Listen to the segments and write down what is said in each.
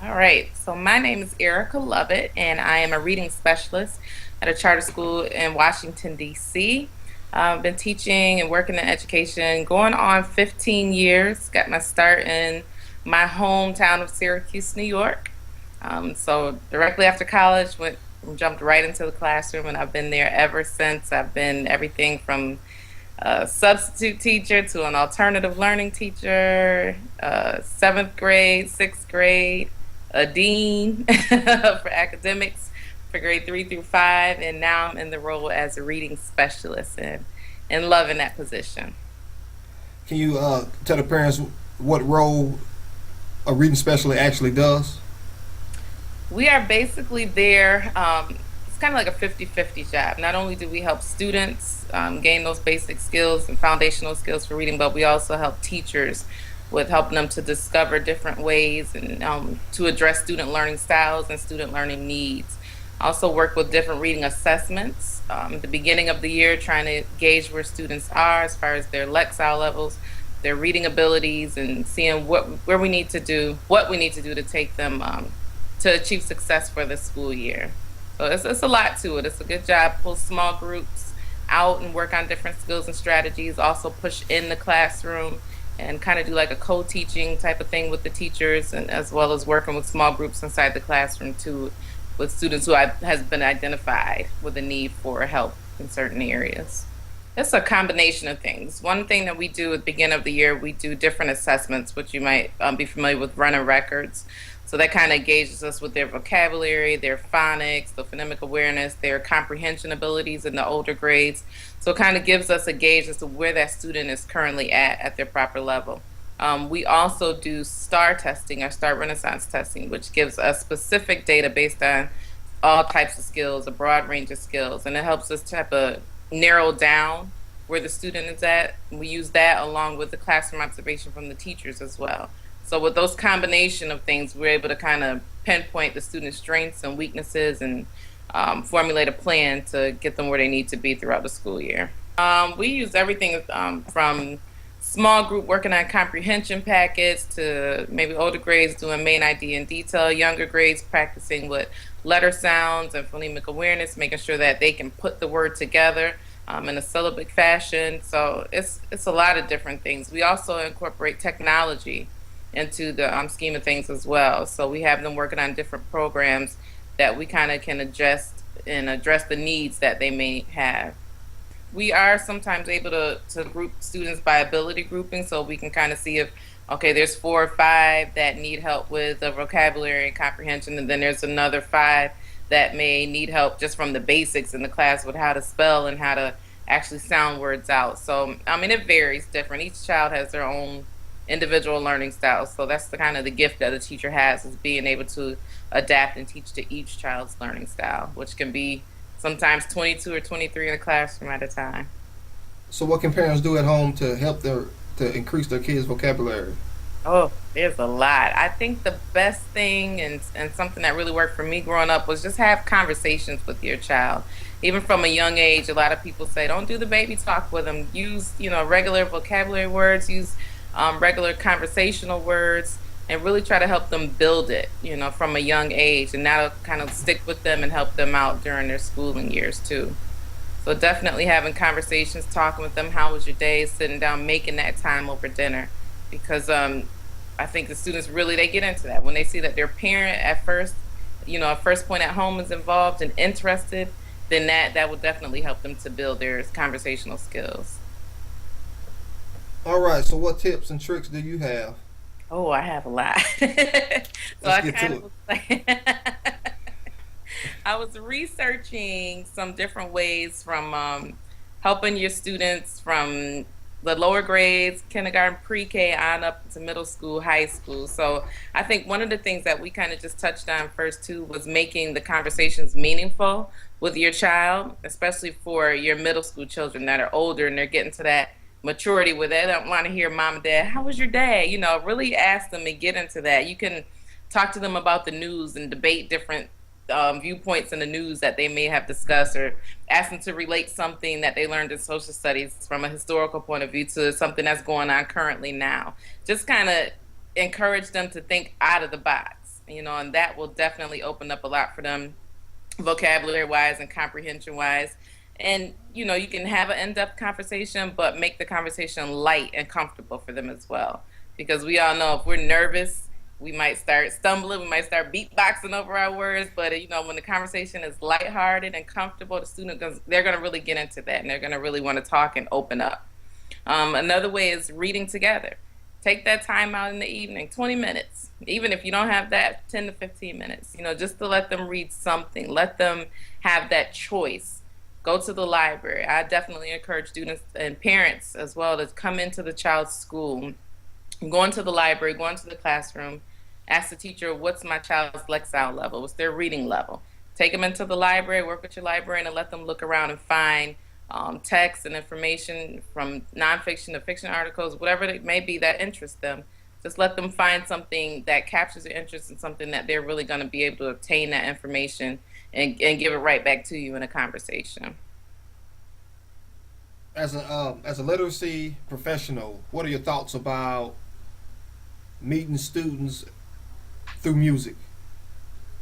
All right. So my name is Erika Lovette, and I am a reading specialist at a charter school in Washington, D.C. I've been teaching and working in education going on 15 years. Got my start in my hometown of Syracuse, New York. So directly after college, jumped right into the classroom, and I've been there ever since. I've been everything from a substitute teacher to an alternative learning teacher, seventh grade, sixth grade, a dean for academics for grade 3 through 5, and now I'm in the role as a reading specialist and loving that position. Can you tell the parents what role a reading specialist actually does? We are basically there. It's kind of like a 50-50 job. Not only do we help students gain those basic skills and foundational skills for reading, but we also help teachers with helping them to discover different ways and to address student learning styles and student learning needs. I also work with different reading assessments at the beginning of the year, trying to gauge where students are as far as their Lexile levels, their reading abilities, and seeing what we need to do to take them to achieve success for the school year. So it's a lot to it. It's a good job. Pull small groups out and work on different skills and strategies. Also push in the classroom and kind of do like a co-teaching type of thing with the teachers, and as well as working with small groups inside the classroom too, with students who has been identified with a need for help in certain areas. It's a combination of things. One thing that we do at the beginning of the year, we do different assessments, which you might be familiar with, running records. So that kind of gauges us with their vocabulary, their phonics, the phonemic awareness, their comprehension abilities in the older grades. So it kind of gives us a gauge as to where that student is currently at their proper level. We also do STAR testing, or STAR Renaissance testing, which gives us specific data based on all types of skills, a broad range of skills, and it helps us type of narrow down where the student is at. We use that along with the classroom observation from the teachers as well. So with those combination of things, we're able to kind of pinpoint the student's strengths and weaknesses and formulate a plan to get them where they need to be throughout the school year. We use everything from small group working on comprehension packets to maybe older grades doing main ID in detail, younger grades practicing with letter sounds and phonemic awareness, making sure that they can put the word together in a syllabic fashion. So it's a lot of different things. We also incorporate technology into the scheme of things as well. So we have them working on different programs that we kind of can adjust and address the needs that they may have. We are sometimes able to group students by ability grouping, so we can kind of see if, okay, there's 4 or 5 that need help with the vocabulary and comprehension, and then there's another 5 that may need help just from the basics in the class with how to spell and how to actually sound words out. So I mean, it varies different. Each child has their own individual learning styles. So that's the kind of the gift that a teacher has, is being able to adapt and teach to each child's learning style, which can be sometimes 22 or 23 in a classroom at a time. So, what can parents do at home to help their to increase their kids' vocabulary? Oh, there's a lot. I think the best thing and something that really worked for me growing up was just have conversations with your child. Even from a young age, a lot of people say, don't do the baby talk with them. Use, regular vocabulary words, use regular conversational words, and really try to help them build it, from a young age. And that'll kind of stick with them and help them out during their schooling years too. So definitely having conversations, talking with them, how was your day, sitting down, making that time over dinner. Because I think the students really, they get into that. When they see that their parent at first, at first point at home is involved and interested, then that will definitely help them to build their conversational skills. All right. So, what tips and tricks do you have? Oh, I have a lot. So Let's I get kind to of it. was like, I was researching some different ways from helping your students from the lower grades, kindergarten, pre-K, on up to middle school, high school. So I think one of the things that we kind of just touched on first too was making the conversations meaningful with your child, especially for your middle school children that are older and they're getting to that maturity where they don't want to hear mom and dad, how was your day? Really ask them and get into that. You can talk to them about the news and debate different viewpoints in the news that they may have discussed, or ask them to relate something that they learned in social studies from a historical point of view to something that's going on currently now. Just kind of encourage them to think out of the box. and that will definitely open up a lot for them vocabulary wise and comprehension wise. And you can have an in-depth conversation, but make the conversation light and comfortable for them as well. Because we all know if we're nervous, we might start stumbling, we might start beatboxing over our words. But when the conversation is lighthearted and comfortable, the student they're going to really get into that, and they're going to really want to talk and open up. Another way is reading together. Take that time out in the evening, 20 minutes. Even if you don't have that, 10 to 15 minutes, just to let them read something. Let them have that choice. Go to the library. I definitely encourage students and parents as well to come into the child's school, go into the library, go into the classroom, ask the teacher, what's my child's lexile level? What's their reading level? Take them into the library, work with your librarian, and let them look around and find text and information from nonfiction to fiction articles, whatever it may be that interests them. Just let them find something that captures their interest and something that they're really going to be able to obtain that information and give it right back to you in a conversation. As a literacy professional, what are your thoughts about meeting students through music?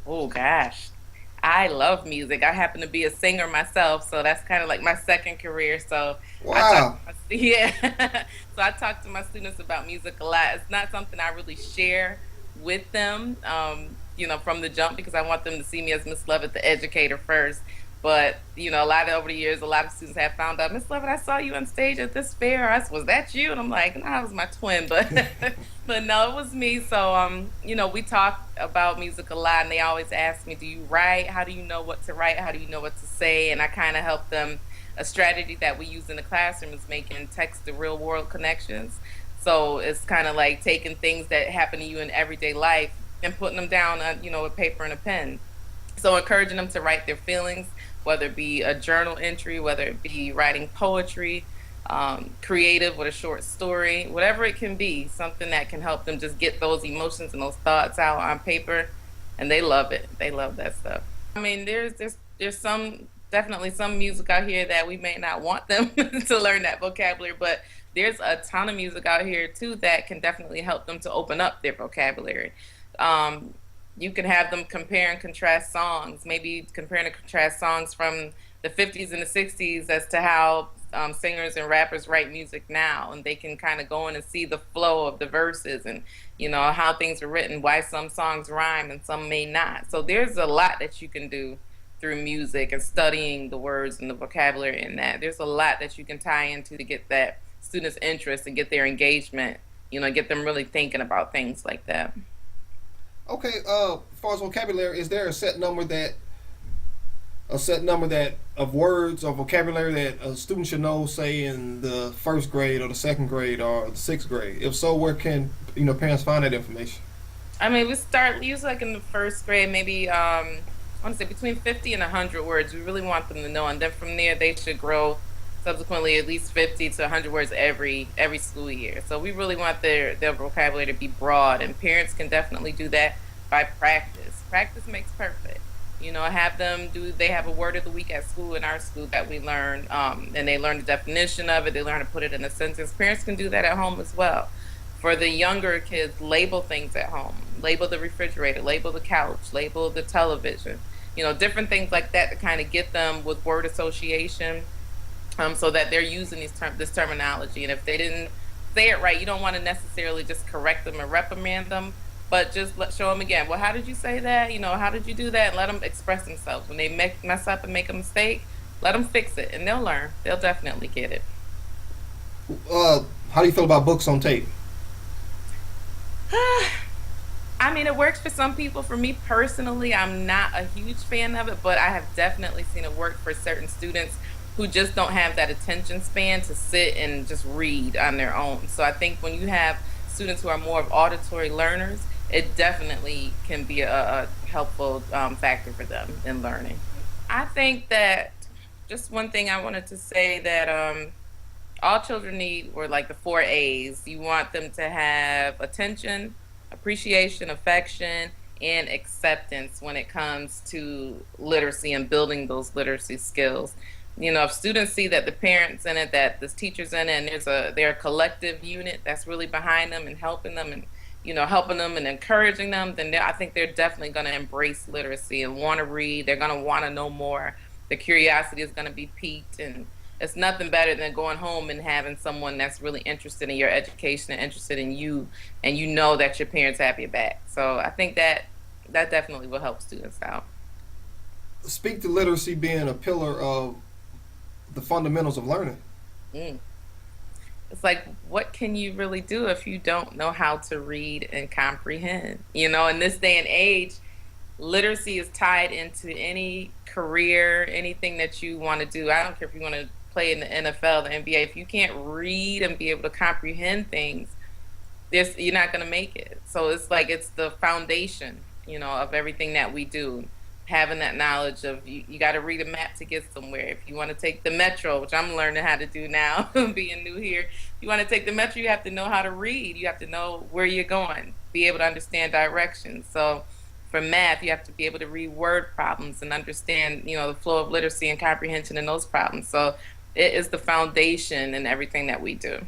Oh gosh. I love music. I happen to be a singer myself, so that's kind of like my second career. So I talk Wow. to yeah. So I talk to my students about music a lot. It's not something I really share with them, from the jump because I want them to see me as Miss Lovett, the educator first. But a lot of over the years, a lot of students have found out, Miss Lovett, I saw you on stage at this fair. Was that you? And I'm like, no, it was my twin, but but no, it was me. So we talk about music a lot, and they always ask me, do you write? How do you know what to write? How do you know what to say? And I kind of help them. A strategy that we use in the classroom is making text to real world connections. So it's kind of like taking things that happen to you in everyday life and putting them down on a paper and a pen. So encouraging them to write their feelings, whether it be a journal entry, whether it be writing poetry, creative with a short story, whatever it can be, something that can help them just get those emotions and those thoughts out on paper, and they love it. They love that stuff. I mean, there's some definitely some music out here that we may not want them to learn that vocabulary, but there's a ton of music out here too that can definitely help them to open up their vocabulary. Um, you can have them compare and contrast songs, maybe compare and contrast songs from the 50s and the 60s as to how singers and rappers write music now, and they can kind of go in and see the flow of the verses and how things are written, why some songs rhyme and some may not. So there's a lot that you can do through music and studying the words and the vocabulary in that. There's a lot that you can tie into to get that students' interest and get their engagement, get them really thinking about things like that. Okay. As far as vocabulary, is there a set number that of words or vocabulary that a student should know, say in the first grade or the second grade or the sixth grade? If so, where can parents find that information? I mean, we start usually like in the first grade, maybe I want to say between 50 and 100 words. We really want them to know, and then from there they should grow subsequently at least 50 to 100 words every school year. So we really want their vocabulary to be broad, and parents can definitely do that by practice. Practice makes perfect. Have them do. They have a word of the week at school in our school that we learn, and they learn the definition of it. They learn to put it in a sentence. Parents can do that at home as well. For the younger kids, label things at home. Label the refrigerator, label the couch, label the television. Different things like that to kind of get them with word association, so that they're using this terminology. And if they didn't say it right, you don't want to necessarily just correct them and reprimand them, but just show them again. Well, how did you say that? How did you do that? And let them express themselves. When they mess up and make a mistake, let them fix it, and they'll learn. They'll definitely get it. How do you feel about books on tape? I mean, it works for some people. For me personally, I'm not a huge fan of it, but I have definitely seen it work for certain students who just don't have that attention span to sit and just read on their own. So I think when you have students who are more of auditory learners, it definitely can be a helpful factor for them in learning. I think that just one thing I wanted to say that all children need were like the four A's. You want them to have attention, appreciation, affection, and acceptance when it comes to literacy and building those literacy skills. If students see that the parents in it, that the teachers in it, and they're a collective unit that's really behind them and helping them and helping them and encouraging them, then I think they're definitely going to embrace literacy and want to read. They're going to want to know more. The curiosity is going to be piqued, and it's nothing better than going home and having someone that's really interested in your education and interested in you, and you know that your parents have your back. So I think that definitely will help students out. Speak to literacy being a pillar of the fundamentals of learning. Mm. It's like, what can you really do if you don't know how to read and comprehend? In this day and age, literacy is tied into any career, anything that you want to do. I don't care if you want to play in the NFL, the NBA. If you can't read and be able to comprehend things, you're not going to make it. So it's like it's the foundation, of everything that we do. Having that knowledge of you got to read a map to get somewhere. If you want to take the metro, which I'm learning how to do now, being new here, if you want to take the metro, you have to know how to read. You have to know where you're going, be able to understand directions. So for math, you have to be able to read word problems and understand, the flow of literacy and comprehension in those problems. So it is the foundation in everything that we do.